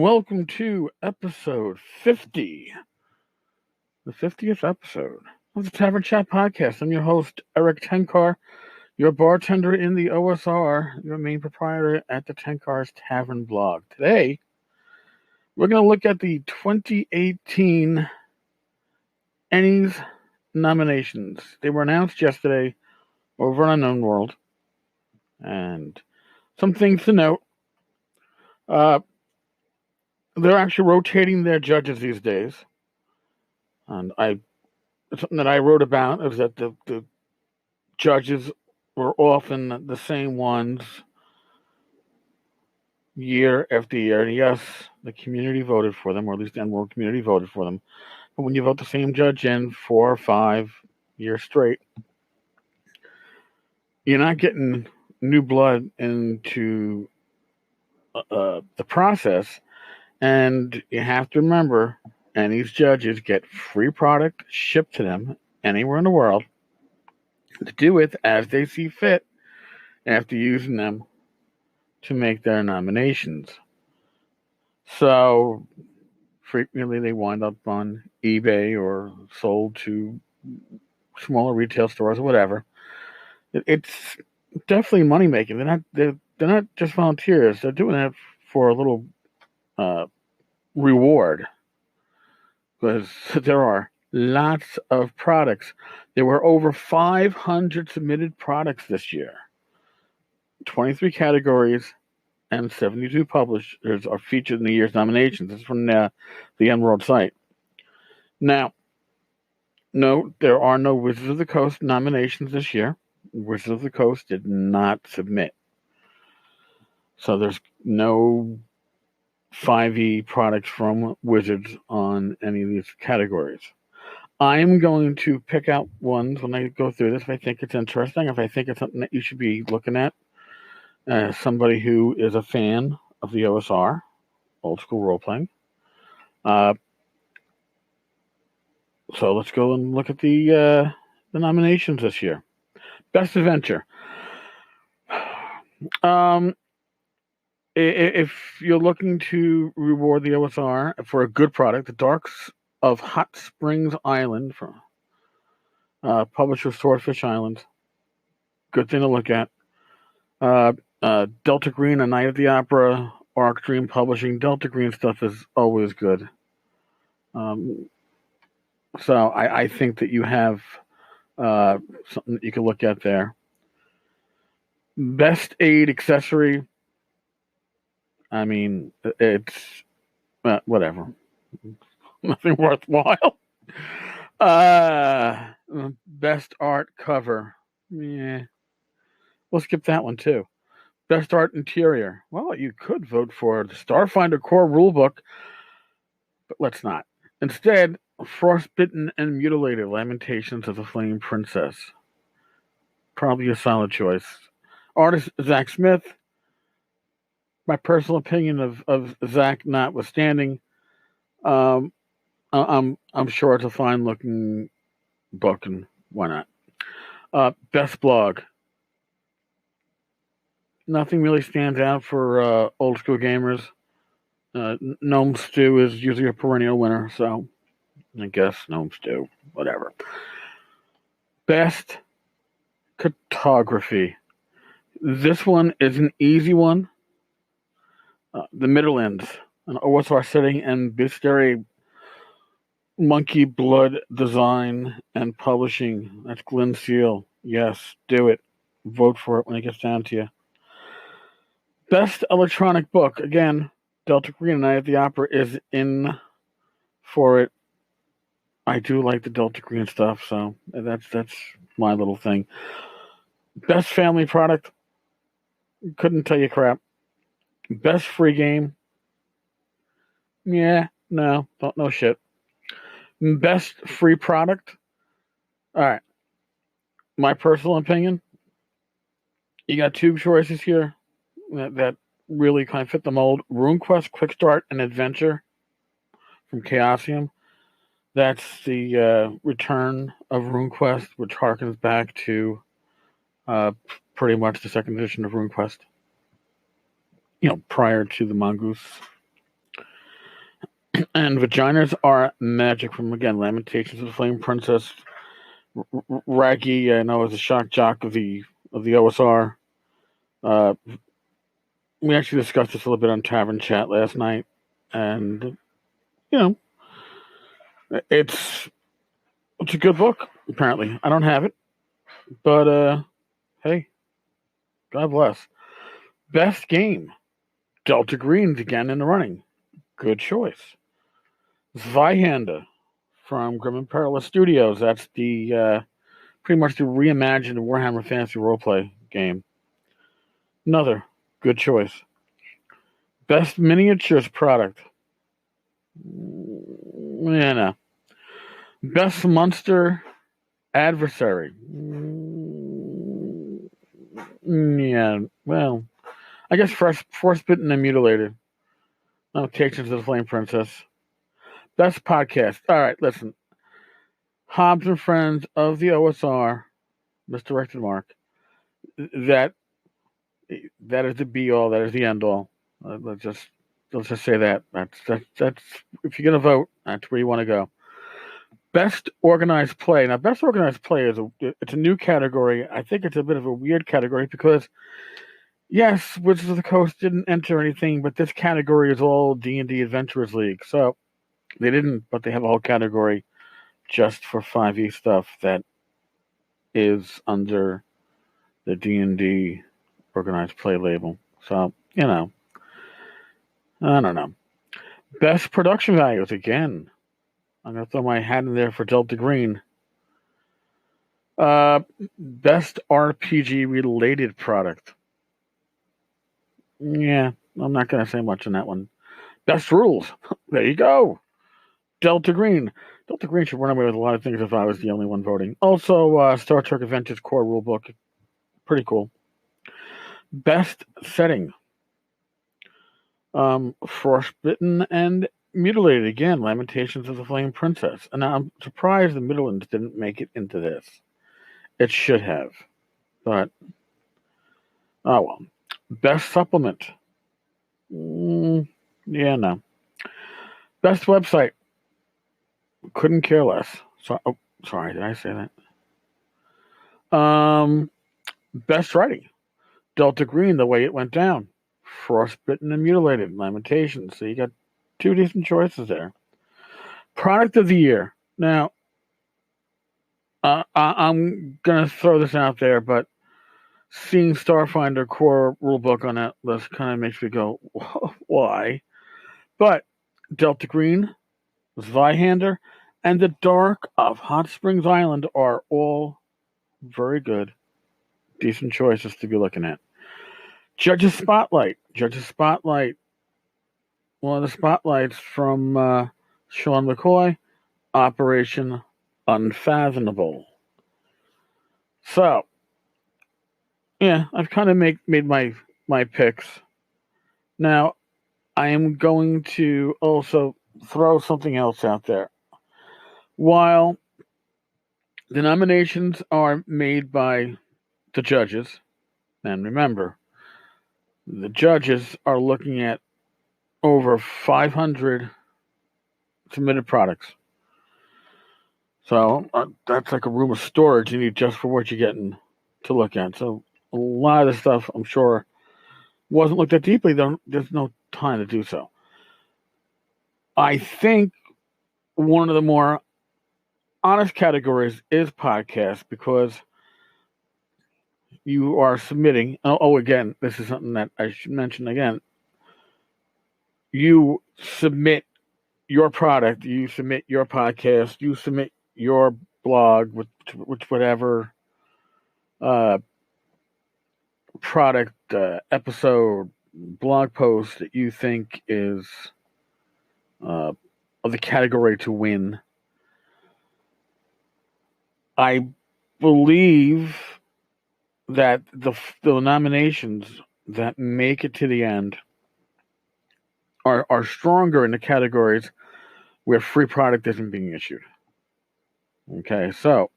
and welcome to episode 50, the 50th episode of the Tavern Chat Podcast. I'm your host, Eric Tenkar, your bartender in the OSR, your main proprietor at the Tenkar's Tavern blog. Today, we're going to look at the 2018 ENnies nominations. They were announced yesterday over on Unknown World, and some things to note. They're actually rotating their judges these days. And something that I wrote about is that the judges were often the same ones year after year. And yes, the community voted for them, or at least the World community voted for them. But when you vote the same judge in 4 or 5 years straight, you're not getting new blood into the process. And you have to remember, and these judges get free product shipped to them anywhere in the world to do with as they see fit after using them to make their nominations. So frequently they wind up on eBay or sold to smaller retail stores or whatever. It's definitely money making. They're not just volunteers. They're doing it for a little reward, because there are lots of products. There were over 500 submitted products this year. 23 categories and 72 publishers are featured in the year's nominations. This is from the ENworld site. Now, note, there are no Wizards of the Coast nominations this year. Wizards of the Coast did not submit. So there's no 5e products from Wizards on any of these categories. I'm going to pick out ones when I go through this if I think it's interesting, if I think it's something that you should be looking at as somebody who is a fan of the OSR, old school role-playing. So let's go and look at the nominations this year. Best Adventure. If you're looking to reward the OSR for a good product, The Darks of Hot Springs Island from publisher Swordfish Island. Good thing to look at. Delta Green, A Night at the Opera, Arc Dream Publishing. Delta Green stuff is always good. So I think that you have something that you can look at there. Best Aid Accessory. I mean, it's whatever. Nothing worthwhile. Best art cover. Yeah. We'll skip that one too. Best art interior. Well, you could vote for the Starfinder Core Rulebook, but let's not. Instead, Frostbitten and Mutilated Lamentations of the Flame Princess. Probably a solid choice. Artist Zach Smith. My personal opinion of Zach notwithstanding, I'm sure it's a fine looking book, and why not? Best blog. Nothing really stands out for old school gamers. Gnome Stew is usually a perennial winner, so I guess Gnome Stew, whatever. Best cartography. This one is an easy one. The Midlands, an OSR setting and Bisteri Monkey Blood design and publishing. That's Glenn Seal. Yes, do it. Vote for it when it gets down to you. Best electronic book. Again, Delta Green, Night at the Opera is in for it. I do like the Delta Green stuff, so that's my little thing. Best family product. Couldn't tell you crap. Best free game. Yeah, no, don't know shit. Best free product. All right. My personal opinion. You got 2 choices here that really kind of fit the mold. RuneQuest Quick Start and Adventure from Chaosium. That's the return of RuneQuest, which harkens back to pretty much the 2nd edition of RuneQuest. Prior to the Mongoose. And Vaginas Are Magic from, again, Lamentations of the Flame Princess. Raggy, I know, is a shock jock of the OSR. We actually discussed this a little bit on Tavern Chat last night, and you know, it's a good book. Apparently, I don't have it, but hey, God bless. Best game, Delta Green's again in the running. Good choice. Zweihander from Grim and Perilous Studios. That's the pretty much the reimagined Warhammer Fantasy Roleplay game. Another good choice. Best miniatures product. Yeah, no. Best monster adversary. Yeah, well, I guess Frostbitten and Mutilated. Lamentations of the Flame Princess. Best podcast. All right, listen. Hobbs and Friends of the OSR, misdirected Mark. That is the be all. That is the end all. Let's just say that. That's if you're gonna vote, that's where you want to go. Best organized play. Now, best organized play it's a new category. I think it's a bit of a weird category because, yes, Wizards of the Coast didn't enter anything, but this category is all D&D Adventurers League. So they didn't, but they have a whole category just for 5e stuff that is under the D&D organized play label. So, I don't know. Best production values, again. I'm going to throw my hat in there for Delta Green. Best RPG-related product. Yeah, I'm not going to say much on that one. Best rules. There you go. Delta Green. Delta Green should run away with a lot of things if I was the only one voting. Also, Star Trek Adventures Core Rulebook. Pretty cool. Best setting. Frostbitten and Mutilated. Again, Lamentations of the Flame Princess. And I'm surprised the Midlands didn't make it into this. It should have. But, oh well. Best supplement. Yeah, no. Best website. Couldn't care less. Sorry, did I say that? Best writing. Delta Green, The Way It Went Down. Frostbitten and Mutilated. Lamentations. So you got two decent choices there. Product of the year. Now, I'm going to throw this out there, but seeing Starfinder Core Rulebook on that list kind of makes me go, why? But Delta Green, Zweihander, and The Dark of Hot Springs Island are all very good, decent choices to be looking at. Judge's Spotlight. One of the spotlights from Sean McCoy, Operation Unfathomable. So, yeah, I've kind of made my picks. Now, I am going to also throw something else out there. While the nominations are made by the judges, and remember, the judges are looking at over 500 submitted products. So that's like a room of storage you need just for what you're getting to look at. So a lot of the stuff, I'm sure, wasn't looked at deeply. There's no time to do so. I think one of the more honest categories is podcast because you are submitting. Again, this is something that I should mention again. You submit your product, you submit your podcast, you submit your blog, which whatever product, episode, blog post that you think is of the category to win. I believe that the nominations that make it to the end are stronger in the categories where free product isn't being issued. Okay, so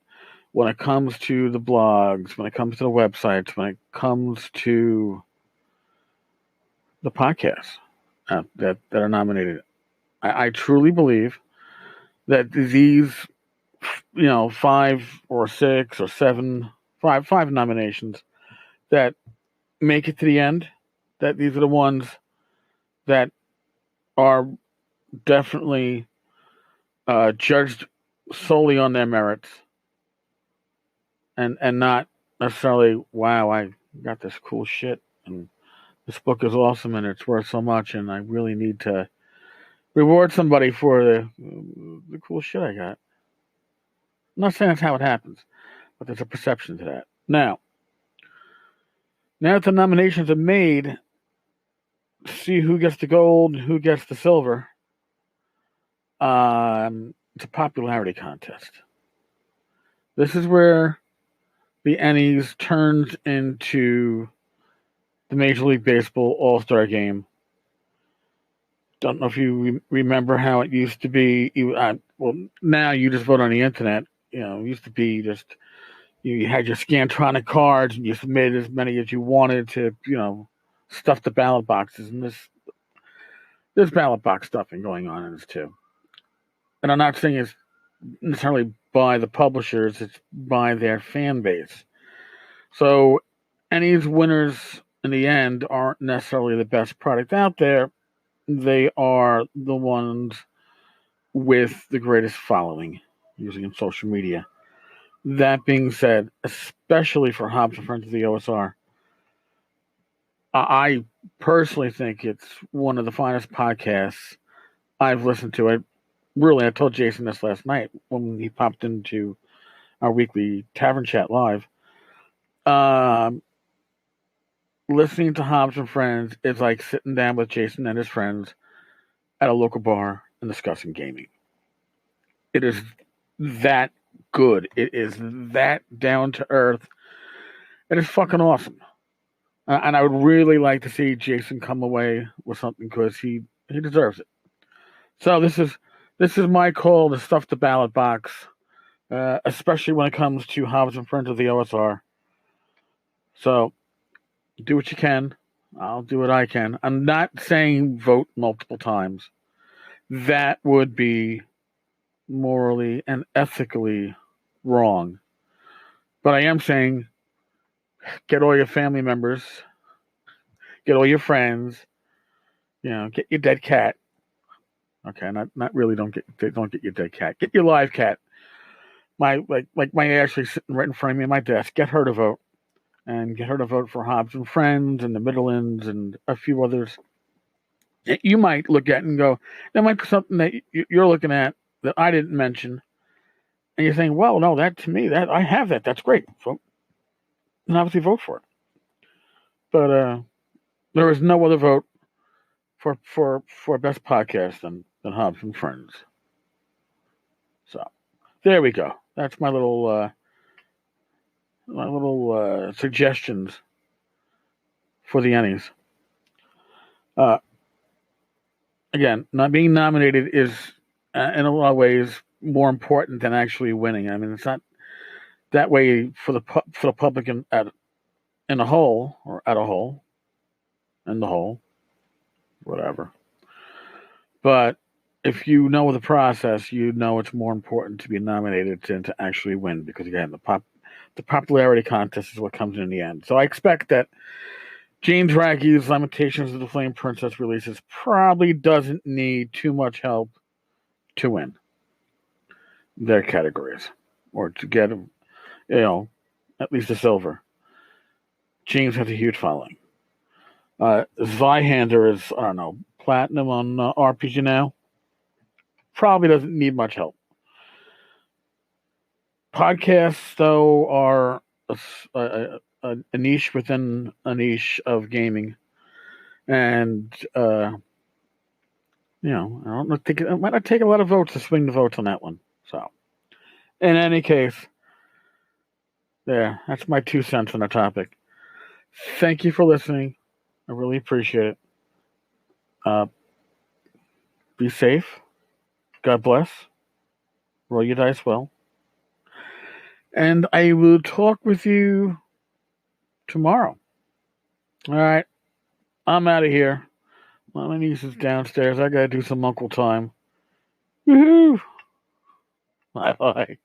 when it comes to the blogs, when it comes to the websites, when it comes to the podcasts that are nominated, I truly believe that these, 5 or 6 or 7, five nominations that make it to the end, that these are the ones that are definitely judged solely on their merits, and not necessarily, wow, I got this cool shit and this book is awesome and it's worth so much and I really need to reward somebody for the cool shit I got. I'm not saying that's how it happens, but there's a perception to that. Now that the nominations are made, see who gets the gold and who gets the silver. It's a popularity contest. This is where the ENnies turns into the Major League Baseball All-Star Game. Don't know if you remember how it used to be. Well, now you just vote on the internet. It used to be just you had your Scantronic cards and you submitted as many as you wanted to, stuff the ballot boxes. And there's ballot box stuffing going on in this too. And I'm not saying it's necessarily by the publishers, it's by their fan base. So ENnies winners in the end aren't necessarily the best product out there. They are the ones with the greatest following using in social media. That being said, especially for Hobbs and Friends of the OSR, I personally think it's one of the finest podcasts I've listened to. I told Jason this last night when he popped into our weekly Tavern chat live. Listening to Hobbs and Friends is like sitting down with Jason and his friends at a local bar and discussing gaming. It is that good. It is that down to earth. It is fucking awesome. And I would really like to see Jason come away with something because he deserves it. So this is my call to stuff the ballot box, especially when it comes to Hobbs and Friends of the OSR. So do what you can. I'll do what I can. I'm not saying vote multiple times. That would be morally and ethically wrong. But I am saying get all your family members, get all your friends, get your dead cat. Okay, not really. Don't get your dead cat. Get your live cat. My Ashley sitting right in front of me at my desk. Get her to vote, and get her to vote for Hobbs and Friends and the Midlands and a few others. You might look at and go, there might be something that you're looking at that I didn't mention, and you're saying, well, no, that to me, that I have that. That's great. Vote, and obviously vote for it. But there is no other vote for best podcast than Hobbs and Friends. So there we go. That's my little suggestions for the ENnies. Again, not being nominated is in a lot of ways more important than actually winning. I mean, it's not that way for the public in a whole, or at a whole, in the whole, whatever. But if you know the process, you know it's more important to be nominated than to actually win, because again, the popularity contest is what comes in the end. So I expect that James Raggie's Lamentations of the Flame Princess releases probably doesn't need too much help to win their categories, or to get, at least a silver. James has a huge following. Zweihander is, I don't know, platinum on RPG Now. Probably doesn't need much help. Podcasts, though, are a niche within a niche of gaming. And, I don't think it might not take a lot of votes to swing the votes on that one. So, in any case, that's my 2 cents on the topic. Thank you for listening. I really appreciate it. Be safe. God bless. Roll your dice well. And I will talk with you tomorrow. All right. I'm out of here. My niece is downstairs. I gotta do some uncle time. Woohoo! Bye bye.